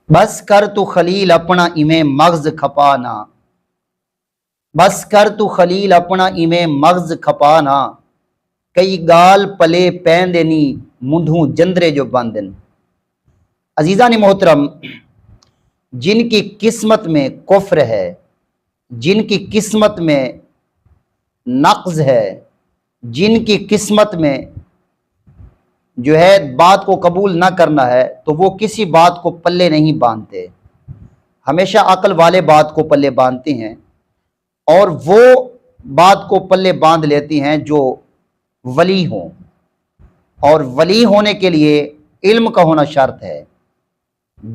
بس کر تو خلیل اپنا ایمیں مغز کھپانا، بس کر تو خلیل اپنا ایمیں مغز کھپانا، کئی گال پلے پیندنی منڈھوں جندرے جو باندن۔ عزیزان محترم، جن کی قسمت میں کفر ہے، جن کی قسمت میں نقض ہے، جن کی قسمت میں جو ہے بات کو قبول نہ کرنا ہے، تو وہ کسی بات کو پلے نہیں باندھتے، ہمیشہ عقل والے بات کو پلے باندھتے ہیں، اور وہ بات کو پلے باندھ لیتی ہیں جو ولی ہوں، اور ولی ہونے کے لیے علم کا ہونا شرط ہے،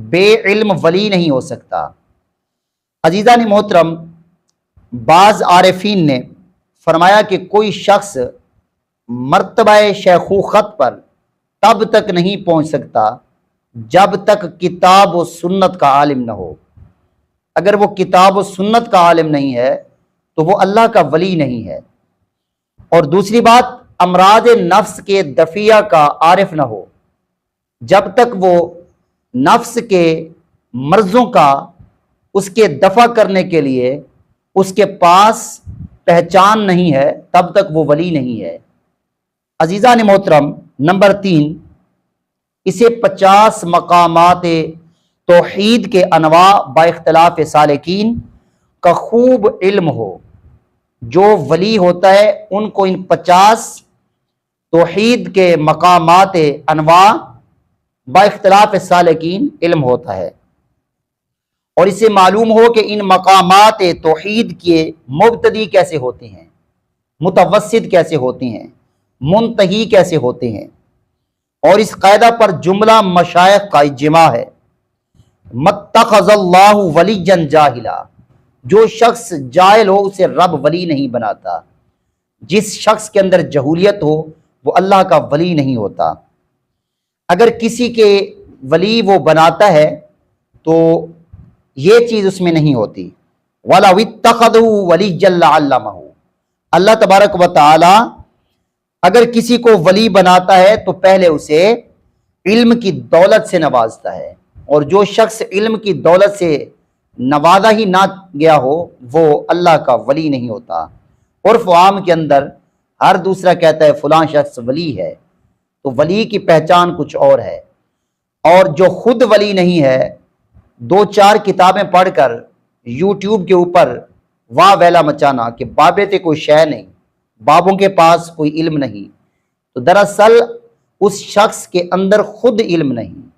بے علم ولی نہیں ہو سکتا۔ عزیزان محترم، بعض عارفین نے فرمایا کہ کوئی شخص مرتبہ شیخوخت پر تب تک نہیں پہنچ سکتا جب تک کتاب و سنت کا عالم نہ ہو۔ اگر وہ کتاب و سنت کا عالم نہیں ہے تو وہ اللہ کا ولی نہیں ہے۔ اور دوسری بات، امراض نفس کے دفیہ کا عارف نہ ہو، جب تک وہ نفس کے مرضوں کا اس کے دفع کرنے کے لیے اس کے پاس پہچان نہیں ہے، تب تک وہ ولی نہیں ہے۔ عزیزان محترم، نمبر 3، اسے 50 مقامات توحید کے انواع با اختلاف سالکین کا خوب علم ہو۔ جو ولی ہوتا ہے ان کو ان 50 توحید کے مقامات انواع با اختلاف سالکین علم ہوتا ہے، اور اسے معلوم ہو کہ ان مقامات توحید کے مبتدی کیسے ہوتے ہیں، متوسط کیسے ہوتے ہیں، منتہی کیسے ہوتے ہیں۔ اور اس قاعدہ پر جملہ مشائخ کا اجماع ہے، متخذ اللہ ولیا جاہلا، جو شخص جاہل ہو اسے رب ولی نہیں بناتا، جس شخص کے اندر جہولیت ہو وہ اللہ کا ولی نہیں ہوتا۔ اگر کسی کے ولی وہ بناتا ہے تو یہ چیز اس میں نہیں ہوتی۔ وَلَوِ اتَّخَذُوا وَلِيًّا لَعَلَّمَهُ، اللہ تبارک و تعالی اگر کسی کو ولی بناتا ہے تو پہلے اسے علم کی دولت سے نوازتا ہے، اور جو شخص علم کی دولت سے نوازا ہی نہ گیا ہو وہ اللہ کا ولی نہیں ہوتا۔ عرف و عام کے اندر ہر دوسرا کہتا ہے فلاں شخص ولی ہے، تو ولی کی پہچان کچھ اور ہے، اور جو خود ولی نہیں ہے 2-4 کتابیں پڑھ کر یوٹیوب کے اوپر واہ ویلا مچانا کہ بابے تے کوئی شے نہیں، بابوں کے پاس کوئی علم نہیں، تو دراصل اس شخص کے اندر خود علم نہیں۔